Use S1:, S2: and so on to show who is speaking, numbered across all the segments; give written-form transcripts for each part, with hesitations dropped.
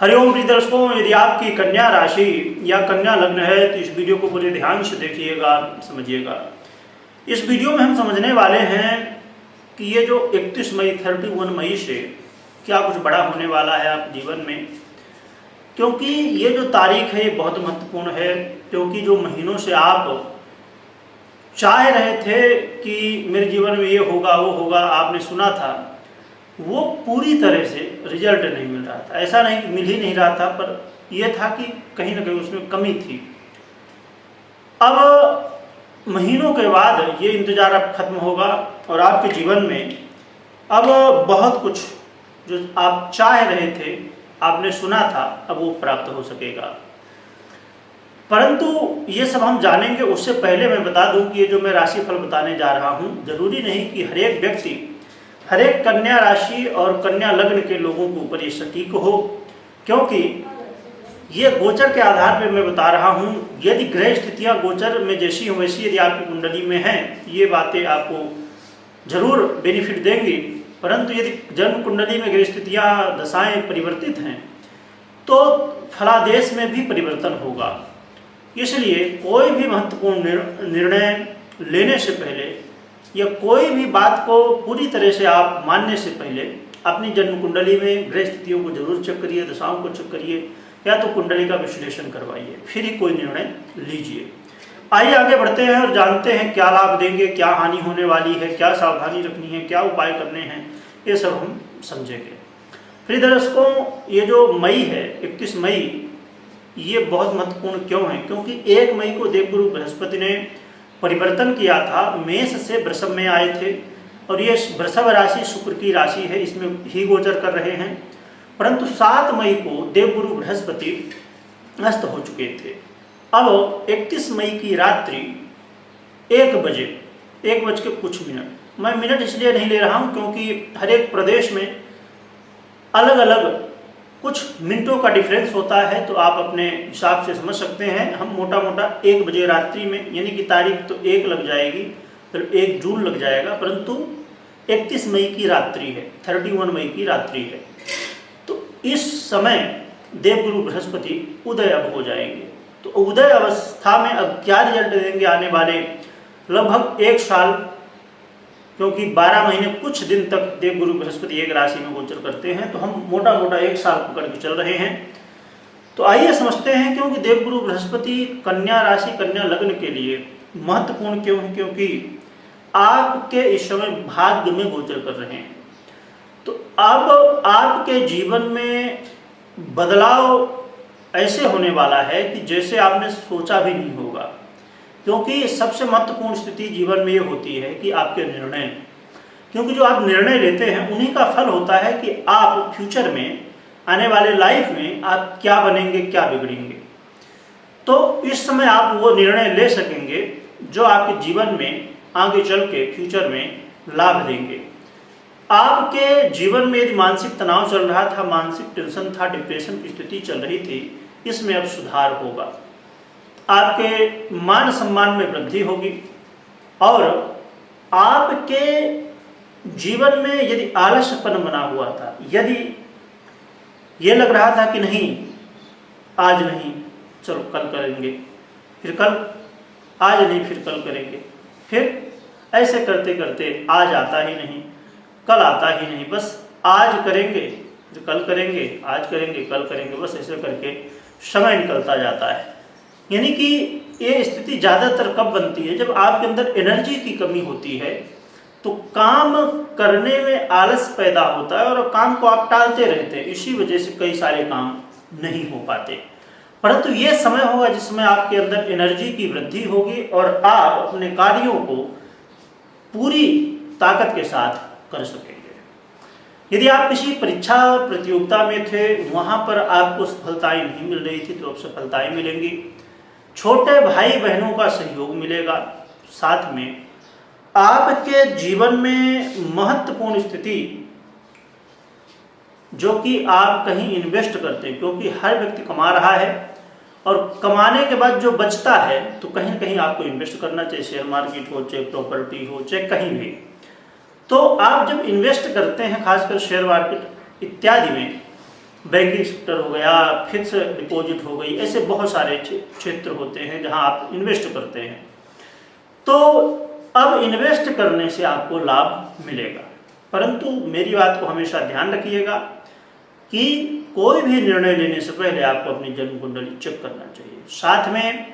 S1: हरिओम प्रिय दर्शकों, यदि आपकी कन्या राशि या कन्या लग्न है तो इस वीडियो को पूरे ध्यान से देखिएगा, समझिएगा। इस वीडियो में हम समझने वाले हैं कि ये जो 31 मई 31 मई से क्या कुछ बड़ा होने वाला है आप जीवन में, क्योंकि ये जो तारीख है ये बहुत महत्वपूर्ण है। क्योंकि जो महीनों से आप चाह रहे थे कि मेरे जीवन में ये होगा वो होगा, आपने सुना था, वो पूरी तरह से रिजल्ट नहीं मिल रहा था। ऐसा नहीं कि मिल ही नहीं रहा था, पर यह था कि कहीं ना कहीं उसमें कमी थी। अब महीनों के बाद ये इंतजार अब खत्म होगा और आपके जीवन में अब बहुत कुछ जो आप चाह रहे थे, आपने सुना था, अब वो प्राप्त हो सकेगा। परंतु ये सब हम जानेंगे उससे पहले मैं बता दूं कि ये जो मैं राशिफल बताने जा रहा हूं, जरूरी नहीं कि हर एक व्यक्ति, हर एक कन्या राशि और कन्या लग्न के लोगों के ऊपर ये सटीक हो, क्योंकि ये गोचर के आधार पर मैं बता रहा हूं। यदि ग्रह स्थितियां गोचर में जैसी हो वैसी यदि आपकी कुंडली में हैं, ये बातें आपको जरूर बेनिफिट देंगी। परंतु यदि जन्म कुंडली में ग्रह स्थितियां दशाएं परिवर्तित हैं तो फलादेश में भी परिवर्तन होगा। इसलिए कोई भी महत्वपूर्ण निर्णय लेने से पहले या कोई भी बात को पूरी तरह से आप मानने से पहले अपनी जन्म कुंडली में ग्रह स्थितियों को जरूर चेक करिए, दशाओं को चेक करिए, या तो कुंडली का विश्लेषण करवाइए, फिर ही कोई निर्णय लीजिए। आइए आगे बढ़ते हैं और जानते हैं क्या लाभ देंगे, क्या हानि होने वाली है, क्या सावधानी रखनी है, क्या उपाय करने हैं, ये सब हम समझेंगे। प्रिय दर्शकों, ये जो मई है 31 मई, ये बहुत महत्वपूर्ण क्यों है? क्योंकि 1 मई को देवगुरु बृहस्पति ने परिवर्तन किया था, मेष से वृषभ में आए थे और ये वृषभ राशि शुक्र की राशि है, इसमें ही गोचर कर रहे हैं। परंतु 7 मई को देवगुरु बृहस्पति अस्त हो चुके थे। अब 31 मई की रात्रि 1 बजे 1 बज के कुछ मिनट, मैं मिनट इसलिए नहीं ले रहा हूँ क्योंकि हर एक प्रदेश में अलग अलग कुछ मिनटों का डिफरेंस होता है, तो आप अपने हिसाब से समझ सकते हैं। हम मोटा मोटा 1 बजे रात्रि में, यानी कि तारीख तो 1 लग जाएगी, फिर 1 जून लग जाएगा, परंतु 31 मई की रात्रि है, 31 मई की रात्रि है। तो इस समय देवगुरु बृहस्पति उदय अब हो जाएंगे। तो उदय अवस्था में अब क्या रिजल्ट देंगे आने वाले लगभग 1 साल, क्योंकि 12 महीने कुछ दिन तक देवगुरु बृहस्पति एक राशि में गोचर करते हैं, तो हम मोटा मोटा 1 साल पकड़ के चल रहे हैं। तो आइए समझते हैं, क्योंकि देवगुरु बृहस्पति कन्या राशि कन्या लग्न के लिए महत्वपूर्ण क्यों है? क्योंकि आपके इस समय भाग्य में गोचर कर रहे हैं। तो अब आपके जीवन में बदलाव ऐसे होने वाला है कि जैसे आपने सोचा भी नहीं होगा। क्योंकि सबसे महत्वपूर्ण स्थिति जीवन में ये होती है कि आपके निर्णय, क्योंकि जो आप निर्णय लेते हैं उन्हीं का फल होता है कि आप फ्यूचर में, आने वाले लाइफ में आप क्या बनेंगे, क्या बिगड़ेंगे। तो इस समय आप वो निर्णय ले सकेंगे जो आपके जीवन में आगे चल के फ्यूचर में लाभ देंगे। आपके जीवन में यदि मानसिक तनाव चल रहा था, मानसिक टेंशन था, डिप्रेशन की स्थिति चल रही थी, इसमें अब सुधार होगा। आपके मान सम्मान में वृद्धि होगी और आपके जीवन में यदि आलस्यपन बना हुआ था, यदि ये लग रहा था कि नहीं आज नहीं, चलो कल करेंगे, फिर कल, आज नहीं फिर कल करेंगे, फिर ऐसे करते करते आज आता ही नहीं, कल आता ही नहीं, बस आज करेंगे फिर कल करेंगे, आज करेंगे कल करेंगे, बस ऐसे करके समय निकलता जाता है। यानी कि ये स्थिति ज़्यादातर कब बनती है? जब आपके अंदर एनर्जी की कमी होती है, तो काम करने में आलस पैदा होता है और काम को आप टालते रहते हैं। इसी वजह से कई सारे काम नहीं हो पाते। परंतु ये समय होगा जिसमें आपके अंदर एनर्जी की वृद्धि होगी और आप अपने कार्यों को पूरी ताकत के साथ कर सकेंगे। यदि आप किसी परीक्षा प्रतियोगिता में थे, वहाँ पर आपको सफलताएं नहीं मिल रही थी, तो अब सफलताएं मिलेंगी। छोटे भाई बहनों का सहयोग मिलेगा। साथ में आपके जीवन में महत्वपूर्ण स्थिति जो कि आप कहीं इन्वेस्ट करते हैं, क्योंकि हर व्यक्ति कमा रहा है और कमाने के बाद जो बचता है तो कहीं ना कहीं आपको इन्वेस्ट करना चाहिए, शेयर मार्केट हो, चाहे प्रॉपर्टी हो, चाहे कहीं भी। तो आप जब इन्वेस्ट करते हैं, खासकर शेयर मार्केट इत्यादि में, बैंकिंग सेक्टर हो गया, फिक्स डिपॉजिट हो गई, ऐसे बहुत सारे क्षेत्र होते हैं जहां आप इन्वेस्ट करते हैं। तो अब इन्वेस्ट करने से आपको लाभ मिलेगा, परंतु मेरी बात को हमेशा ध्यान रखिएगा कि कोई भी निर्णय लेने से पहले आपको अपनी जन्म कुंडली चेक करना चाहिए। साथ में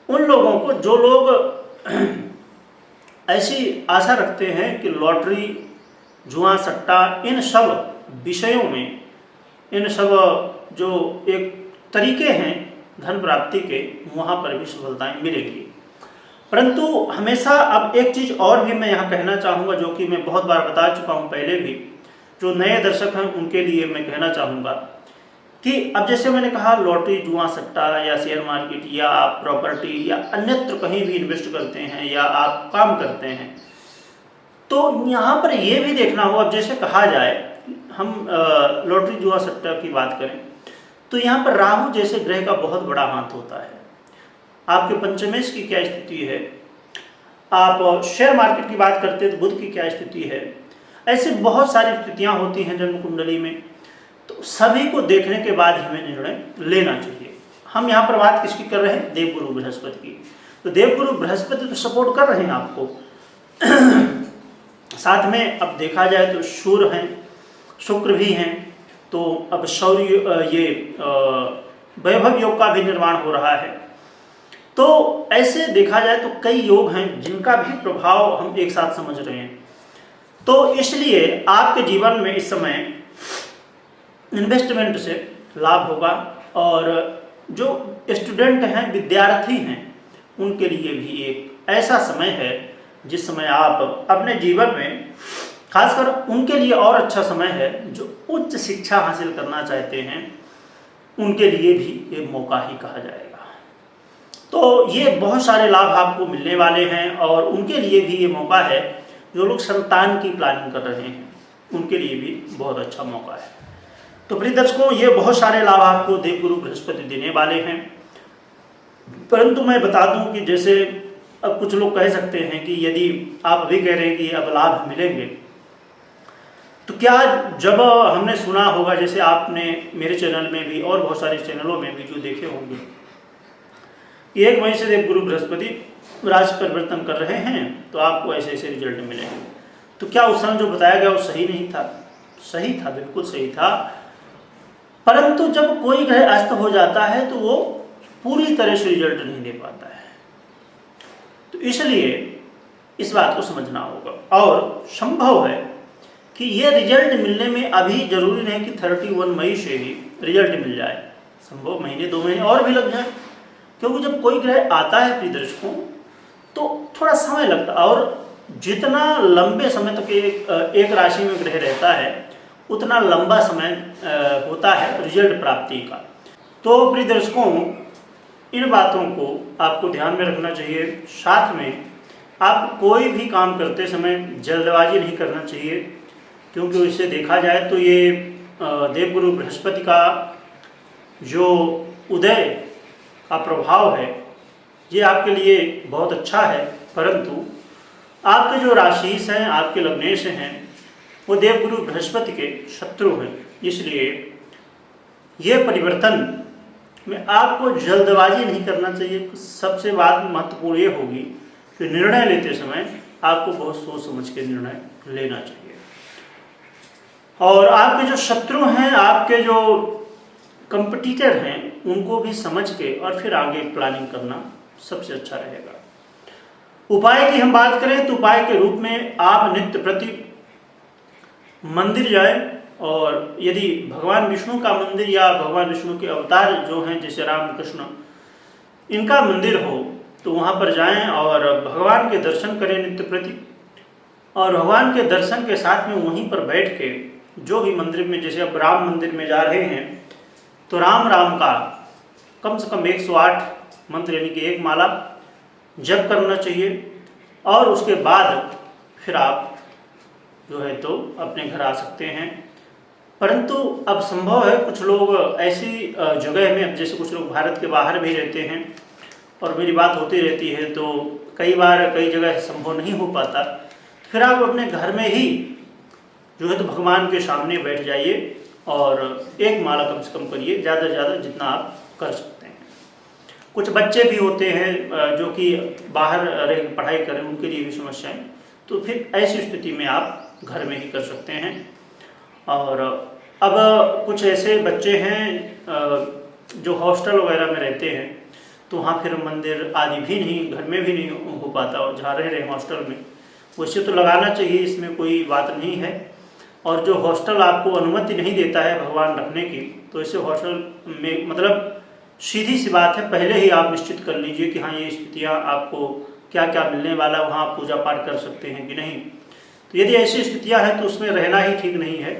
S1: उन लोगों को जो लोग ऐसी आशा रखते हैं कि लॉटरी, जुआ, सट्टा, इन सब विषयों में, इन सब जो एक तरीके हैं धन प्राप्ति के, वहाँ पर भी सफलताएं मिलेगी। परंतु हमेशा अब एक चीज़ और भी मैं यहाँ कहना चाहूँगा, जो कि मैं बहुत बार बता चुका हूँ पहले भी, जो नए दर्शक हैं उनके लिए मैं कहना चाहूँगा कि अब जैसे मैंने कहा लॉटरी, जुआ, सट्टा या शेयर मार्केट या आप प्रॉपर्टी या अन्यत्र कहीं भी इन्वेस्ट करते हैं या आप काम करते हैं, तो यहाँ पर ये भी देखना होगा। अब जैसे कहा जाए, हम लॉटरी, जुआ, सट्टा की बात करें तो यहाँ पर राहु जैसे ग्रह का बहुत बड़ा हाथ होता है। आपके पंचमेश की क्या स्थिति है, आप शेयर मार्केट की बात करते हैं तो बुध की क्या स्थिति है, ऐसी बहुत सारी स्थितियाँ होती हैं जन्म कुंडली में। तो सभी को देखने के बाद हमें निर्णय लेना चाहिए। हम यहाँ पर बात किसकी कर रहे हैं, देवगुरु बृहस्पति की। तो देवगुरु बृहस्पति तो सपोर्ट कर रहे हैं आपको। साथ में अब देखा जाए तो सूर्य हैं, शुक्र भी हैं, तो अब शौर्य, ये वैभव योग का भी निर्माण हो रहा है। तो ऐसे देखा जाए तो कई योग हैं जिनका भी प्रभाव हम एक साथ समझ रहे हैं। तो इसलिए आपके जीवन में इस समय इन्वेस्टमेंट से लाभ होगा, और जो स्टूडेंट हैं, विद्यार्थी हैं, उनके लिए भी एक ऐसा समय है जिस समय आप अपने जीवन में, खासकर उनके लिए और अच्छा समय है जो उच्च शिक्षा हासिल करना चाहते हैं, उनके लिए भी ये मौका ही कहा जाएगा। तो ये बहुत सारे लाभ आपको मिलने वाले हैं, और उनके लिए भी ये मौका है जो लोग संतान की प्लानिंग कर रहे हैं, उनके लिए भी बहुत अच्छा मौका है। तो प्रिय दर्शकों, ये बहुत सारे लाभ आपको देवगुरु बृहस्पति देने वाले हैं। परंतु मैं बता दूं कि जैसे अब कुछ लोग कह सकते हैं कि यदि आप भी कह रहे हैं कि अब लाभ मिलेंगे, तो क्या, जब हमने सुना होगा, जैसे आपने मेरे चैनल में भी और बहुत सारे चैनलों में भी जो देखे होंगे कि 1 मई से देवगुरु बृहस्पति राशि परिवर्तन कर रहे हैं तो आपको ऐसे ऐसे रिजल्ट मिलेंगे। तो क्या उस समय जो बताया गया वो सही नहीं था? सही था, बिल्कुल सही था। परंतु जब कोई ग्रह अस्त हो जाता है तो वो पूरी तरह से रिजल्ट नहीं दे पाता है। तो इसलिए इस बात को समझना होगा, और संभव है कि ये रिजल्ट मिलने में अभी जरूरी नहीं कि 31 मई से ही रिजल्ट मिल जाए, संभव महीने 2 महीने और भी लग जाए, क्योंकि जब कोई ग्रह आता है प्रिय दर्शकों तो थोड़ा समय लगता है, और जितना लंबे समय तक एक राशि में ग्रह रहता है उतना लंबा समय होता है रिजल्ट प्राप्ति का। तो प्रिय दर्शकों, इन बातों को आपको ध्यान में रखना चाहिए। साथ में आप कोई भी काम करते समय जल्दबाजी नहीं करना चाहिए, क्योंकि इससे देखा जाए तो ये देवगुरु बृहस्पति का जो उदय का प्रभाव है ये आपके लिए बहुत अच्छा है, परंतु आपके जो राशिश हैं, आपके लग्नेश हैं, वो देवगुरु बृहस्पति के शत्रु हैं। इसलिए ये परिवर्तन में आपको जल्दबाजी नहीं करना चाहिए। सबसे बात महत्वपूर्ण ये होगी कि निर्णय लेते समय आपको बहुत सोच समझ के निर्णय लेना चाहिए, और आपके जो शत्रु हैं, आपके जो कंपटीटर हैं, उनको भी समझ के और फिर आगे प्लानिंग करना सबसे अच्छा रहेगा। उपाय की हम बात करें तो उपाय के रूप में आप नित्य प्रति मंदिर जाएं, और यदि भगवान विष्णु का मंदिर या भगवान विष्णु के अवतार जो हैं जैसे राम कृष्ण, इनका मंदिर हो तो वहाँ पर जाएं और भगवान के दर्शन करें नित्य प्रति। और भगवान के दर्शन के साथ में वहीं पर बैठ के जो भी मंदिर में, जैसे अब राम मंदिर में जा रहे हैं तो राम राम का कम से कम 108 मंत्र यानी कि 1 माला जप करना चाहिए, और उसके बाद फिर आप जो है तो अपने घर आ सकते हैं। परंतु अब संभव है कुछ लोग ऐसी जगह में, जैसे कुछ लोग भारत के बाहर भी रहते हैं और मेरी बात होती रहती है, तो कई बार कई जगह संभव नहीं हो पाता, फिर आप अपने घर में ही जो है तो भगवान के सामने बैठ जाइए और एक माला कम से कम करिए, ज़्यादा से ज़्यादा जितना आप कर सकते हैं। कुछ बच्चे भी होते हैं जो कि बाहर रह पढ़ाई करें, उनके लिए भी समस्याएं, तो फिर ऐसी स्थिति में आप घर में ही कर सकते हैं। और अब कुछ ऐसे बच्चे हैं जो हॉस्टल वगैरह में रहते हैं, तो वहाँ फिर मंदिर आदि भी नहीं, घर में भी नहीं हो पाता, और जहाँ रह रहे हॉस्टल में, वैसे तो लगाना चाहिए, इसमें कोई बात नहीं है। और जो हॉस्टल आपको अनुमति नहीं देता है भगवान रखने की, तो ऐसे हॉस्टल में मतलब सीधी सी बात है, पहले ही आप निश्चित कर लीजिए कि हाँ ये स्थितियाँ आपको क्या क्या मिलने वाला, वहाँ आप पूजा पाठ कर सकते हैं कि नहीं। तो यदि ऐसी स्थितियाँ हैं तो उसमें रहना ही ठीक नहीं है।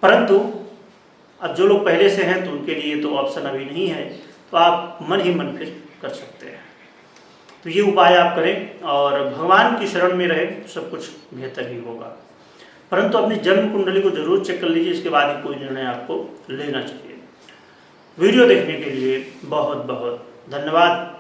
S1: परंतु अब जो लोग पहले से हैं तो उनके लिए तो ऑप्शन अभी नहीं है, तो आप मन ही मन फिर कर सकते हैं। तो ये उपाय आप करें और भगवान की शरण में रहें, सब कुछ बेहतर ही होगा। परंतु अपनी जन्म कुंडली को जरूर चेक कर लीजिए, इसके बाद ही कोई निर्णय आपको लेना चाहिए। वीडियो देखने के लिए बहुत बहुत धन्यवाद।